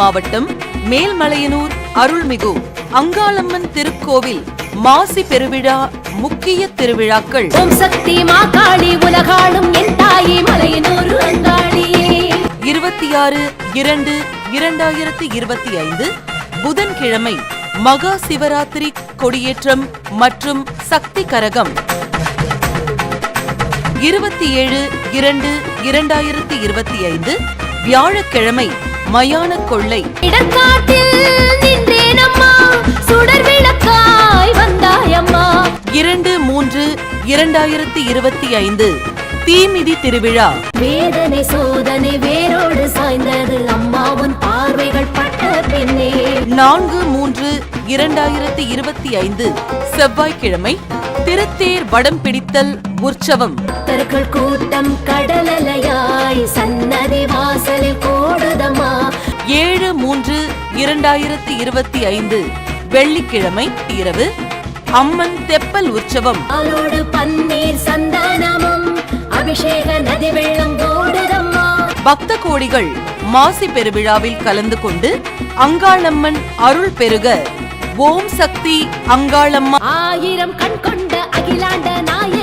மாவட்டம் மேல்மலையனூர் அருள்மிகு அங்காளம்மன் திருக்கோவில் மாசி பெருவிழா முக்கிய திருவிழாக்கள். ஓம் சக்தி மாகாளி உலகாளும் என் தாயே மலையனூர் அங்காளியே. 26/2/2025 புதன்கிழமை மகா சிவராத்திரி கொடியேற்றம் மற்றும் சக்தி கரகம். 27/2/2025 வியாழக்கிழமை மயான கொள்ளை. இடக்காட்டில் நின்றேனம்மா சுடர் விளக்காய் வந்தாயம்மா. 2/3/2025 தீமிதி திருவிழா. வேதனை சோதனை வேரோடு சாய்ந்தது அம்மாவின் பார்வைகள் பட்ட பின்னே. 4/3/2025 செவ்வாய்க்கிழமை திருத்தேர் வடம் பிடித்தல் உற்சவம். பக்தர்கள் கூட்டம் கடலலையாய் சன்னதி வாசலில் கோடுதம்மா. 7/3/2025 வெள்ளிக்கிழமை இரவு அம்மன் தெப்பல் உற்சவம். அவளோடு பன்னீர் சந்தனமும் அபிஷேக நதி வெள்ளம் ஓடுதம்மா. பக்த கோடிகள் மாசி பெருவிழாவில் கலந்து கொண்டு அங்காளம்மன் அருள் பெருக. ஓம் சக்தி அங்காளம்மா. 1000 கண் கொண்ட அகிலாண்ட நாய